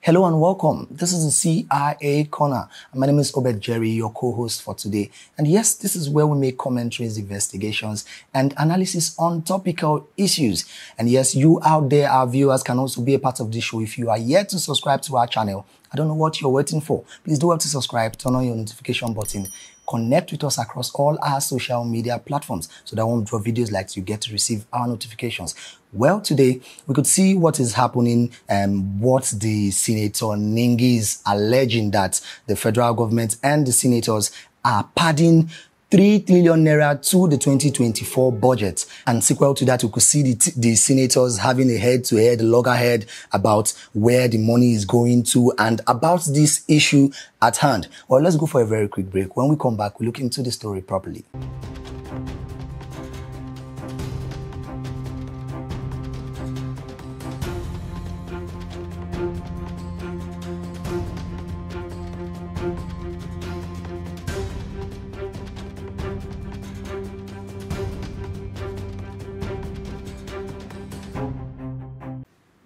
Hello and welcome. This is the CIA Corner. My name is Obed Jerry, your co-host for today. And yes, this is where we make commentaries, investigations, and analysis on topical issues. And yes, you out there, our viewers, can also be a part of this show. If you are yet to subscribe to our channel, I don't know what you're waiting for. Please do have to subscribe, turn on your notification button, connect with us across all our social media platforms so that when we drop videos like this, you get to receive our notifications. Well, today we could see what is happening and what the Senator Ningi is alleging, that the federal government and the senators are padding 3 trillion naira to the 2024 budget. And sequel to that, we could see the senators having a head-to-head loggerhead about where the money is going to and about this issue at hand. Well, let's go for a very quick break. When we come back, we look into the story properly.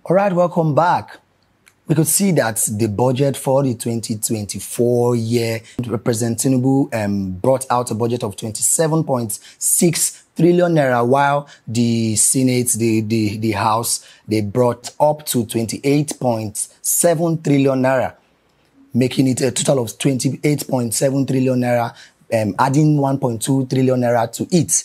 All right, welcome back. We could see that the budget for the 2024 year, Representative Tinubu brought out a budget of 27.6 trillion naira, while the Senate, the House, they brought up to 28.7 trillion naira, making it a total of 28.7 trillion naira, adding 1.2 trillion naira to it.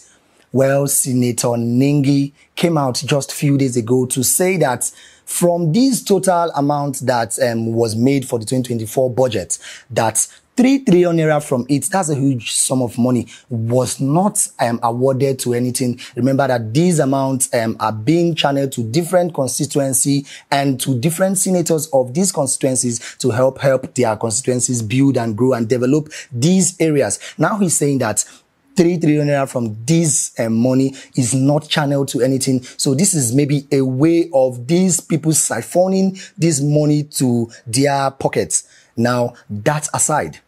Well, Senator Ningi came out just a few days ago to say that from this total amount that was made for the 2024 budget, that 3 trillion naira from it, that's a huge sum of money, was not awarded to anything. Remember that these amounts are being channeled to different constituency and to different senators of these constituencies to help their constituencies build and grow and develop these areas. Now he's saying that 3 trillion naira from this money is not channeled to anything. So this is maybe a way of these people siphoning this money to their pockets. Now, that aside,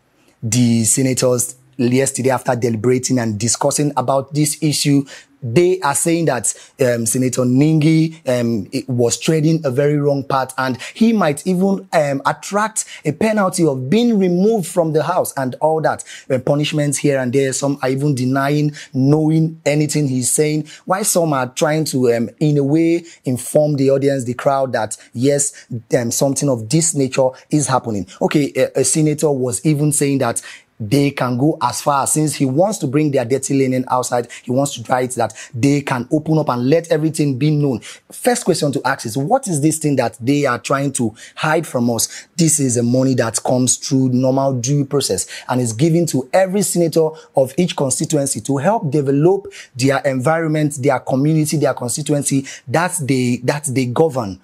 the senators yesterday, after deliberating and discussing about this issue, they are saying that Senator Ningi was treading a very wrong path, and he might even attract a penalty of being removed from the House and all that. Punishments here and there. Some are even denying knowing anything he's saying, while some are trying to, in a way, inform the audience, the crowd, that yes, something of this nature is happening. Okay, a senator was even saying that they can go as far, since he wants to bring their dirty linen outside, he wants to try it, that they can open up and let everything be known. First question to ask is, what is this thing that they are trying to hide from us? This is a money that comes through normal due process and is given to every senator of each constituency to help develop their environment, their community, their constituency that they govern.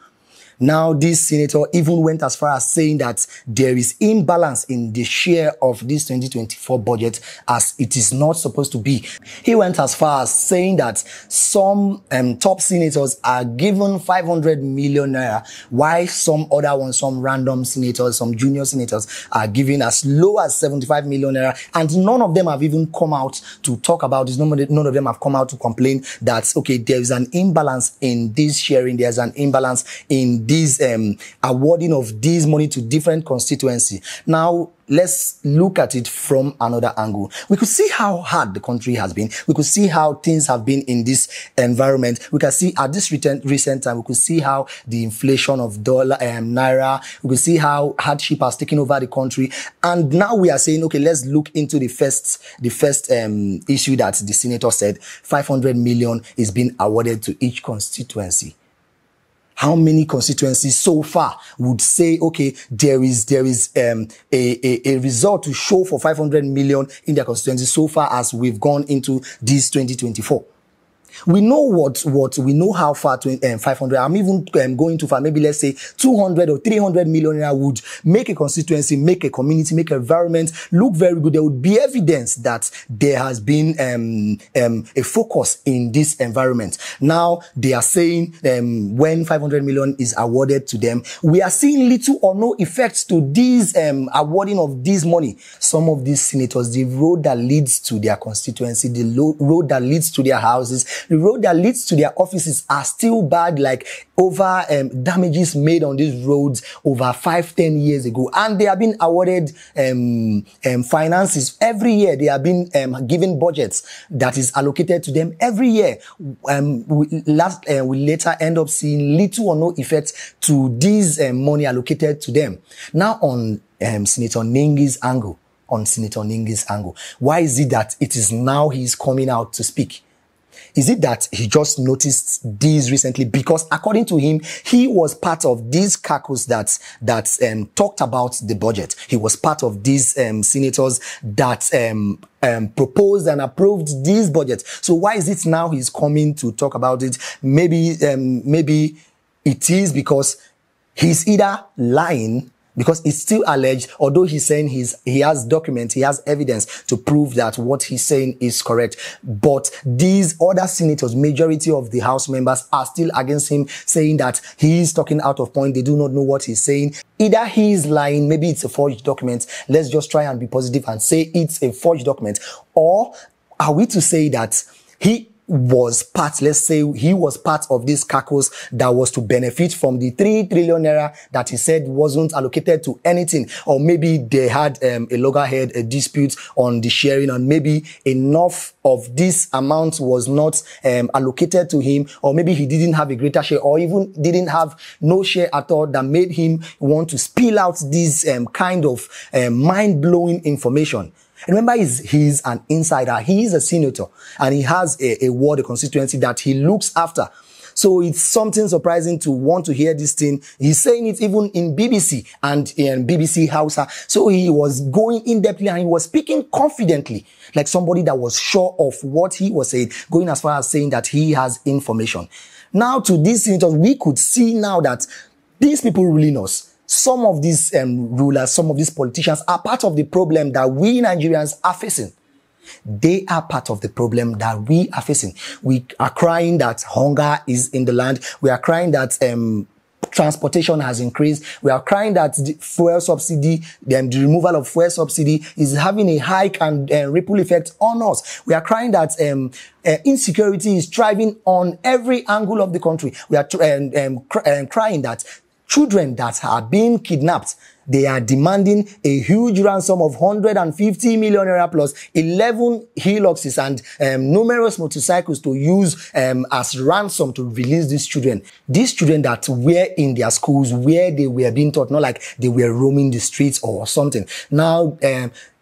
Now, this senator even went as far as saying that there is imbalance in the share of this 2024 budget, as it is not supposed to be. He went as far as saying that some top senators are given 500 million naira, while some other ones, some random senators, some junior senators, are given as low as 75 million naira, and none of them have even come out to talk about this. None of them have come out to complain that, okay, there is an imbalance in this sharing, there's an imbalance in this awarding of this money to different constituency. Now, let's look at it from another angle. We could see how hard the country has been. We could see how things have been in this environment. We can see at this recent time, we could see how the inflation of dollar, naira, we could see how hardship has taken over the country. And now we are saying, okay, let's look into the first issue that the senator said, 500 million is being awarded to each constituency. How many constituencies so far would say, okay, there is a result to show for 500 million in their constituency so far as we've gone into this 2024? We know we know how far 500, I'm even going too far, maybe let's say 200 or 300 million would make a constituency, make a community, make an environment look very good. There would be evidence that there has been a focus in this environment. Now, they are saying when 500 million is awarded to them, we are seeing little or no effects to this awarding of this money. Some of these senators, the road that leads to their constituency, the road that leads to their houses, The road that leads to their offices are still bad, like over damages made on these roads over 5-10 years ago. And they have been awarded finances every year. They have been given budgets that is allocated to them every year. We later end up seeing little or no effect to this money allocated to them. Now on Senator Nengi's angle, why is it that it is now he's coming out to speak? Is it that he just noticed this recently? Because according to him, he was part of these caucus that talked about the budget. He was part of these senators that proposed and approved this budget. So why is it now he's coming to talk about it? Maybe it is because he's either lying, because it's still alleged, although he's saying he has documents, he has evidence to prove that what he's saying is correct. But these other senators, majority of the House members, are still against him, saying that he's talking out of point. They do not know what he's saying. Either he's lying, maybe it's a forged document. Let's just try and be positive and say it's a forged document. Or are we to say that he was part, let's say he was part of this caucus that was to benefit from the 3 trillion naira that he said wasn't allocated to anything, or maybe they had a loggerhead, a dispute on the sharing, and maybe enough of this amount was not allocated to him, or maybe he didn't have a greater share, or even didn't have no share at all, that made him want to spill out this kind of mind-blowing information. Remember, he's an insider. He is a senator, and he has a ward, a constituency that he looks after. So it's something surprising to want to hear this thing. He's saying it even in BBC and in BBC Hausa. So he was going in-depthly and he was speaking confidently, like somebody that was sure of what he was saying, going as far as saying that he has information. Now to these senators, we could see now that these people ruling us, some of these rulers, some of these politicians are part of the problem that we Nigerians are facing. They are part of the problem that we are facing. We are crying that hunger is in the land. We are crying that transportation has increased. We are crying that the fuel subsidy, the removal of fuel subsidy is having a hike and ripple effect on us. We are crying that insecurity is thriving on every angle of the country. We are crying that children that are being kidnapped, they are demanding a huge ransom of 150 million naira plus 11 Hiluxes and numerous motorcycles to use as ransom to release these children. These children that were in their schools where they were being taught, not like they were roaming the streets or something. Now,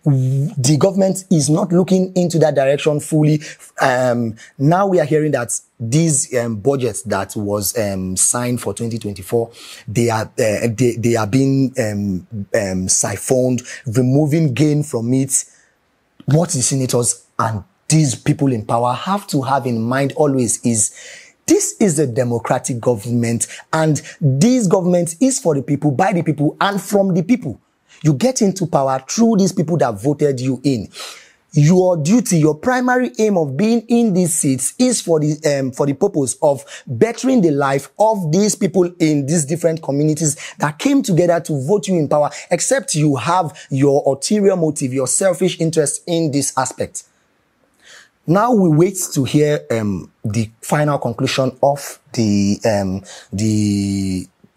the government is not looking into that direction fully. Now we are hearing that these budgets that was signed for 2024, they are being siphoned, removing gain from it. What the senators and these people in power have to have in mind always is, this is a democratic government, and this government is for the people, by the people, and from the people. You get into power through these people that voted you in. Your duty, your primary aim of being in these seats is for the purpose of bettering the life of these people in these different communities that came together to vote you in power, except you have your ulterior motive, your selfish interest in this aspect. Now we wait to hear the final conclusion of the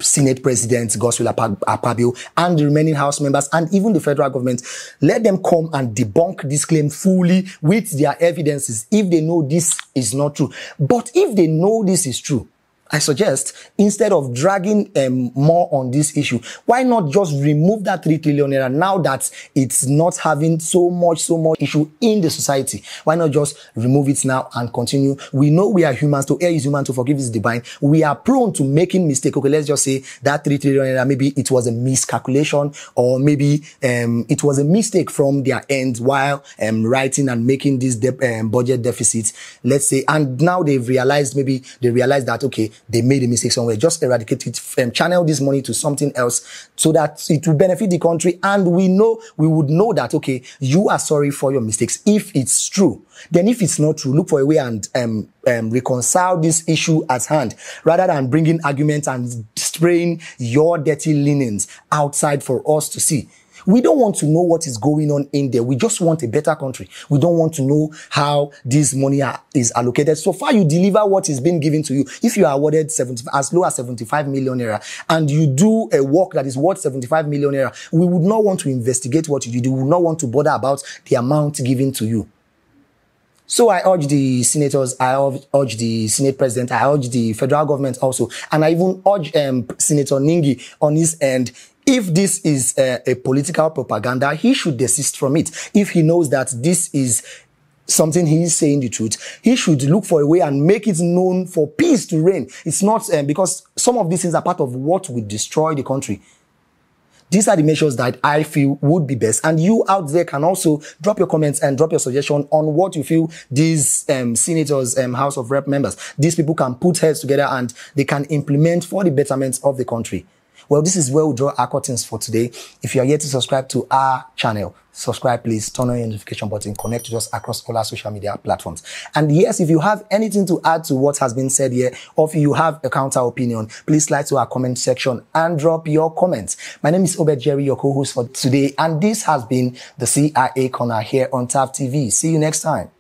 Senate President Godswill Akpabio and the remaining House members and even the federal government. Let them come and debunk this claim fully with their evidences if they know this is not true. But if they know this is true, I suggest, instead of dragging more on this issue, why not just remove that 3 trillion naira now that it's not having so much issue in the society? Why not just remove it now and continue? We know we are humans. To err is human, to forgive is divine. We are prone to making mistakes. Okay, let's just say that 3 trillion naira, maybe it was a miscalculation, or maybe it was a mistake from their end while writing and making this budget deficit, let's say, and now they've realized, maybe they realized that, okay, they made a mistake somewhere. Just eradicate it, channel this money to something else so that it will benefit the country. And we would know that, okay, you are sorry for your mistakes if it's true. Then if it's not true, look for a way and reconcile this issue at hand, rather than bringing arguments and spraying your dirty linens outside for us to see. We don't want to know what is going on in there. We just want a better country. We don't want to know how this money is allocated. So far, you deliver what is being given to you. If you are awarded as low as 75 million naira and you do a work that is worth 75 million naira, we would not want to investigate what you do. We would not want to bother about the amount given to you. So I urge the senators, I urge the Senate President, I urge the federal government also, and I even urge Senator Ningi on his end. If this is a political propaganda, he should desist from it. If he knows that this is something he is saying the truth, he should look for a way and make it known for peace to reign. It's not because some of these things are part of what will destroy the country. These are the measures that I feel would be best. And you out there can also drop your comments and drop your suggestion on what you feel these senators, House of Rep members, these people can put heads together and they can implement for the betterment of the country. Well, this is where we draw our curtains for today. If you are yet to subscribe to our channel, subscribe, please. Turn on your notification button. Connect with us across all our social media platforms. And yes, if you have anything to add to what has been said here, or if you have a counter opinion, please slide to our comment section and drop your comments. My name is Obed Jerry, your co-host for today. And this has been the CIA Corner here on TAF TV. See you next time.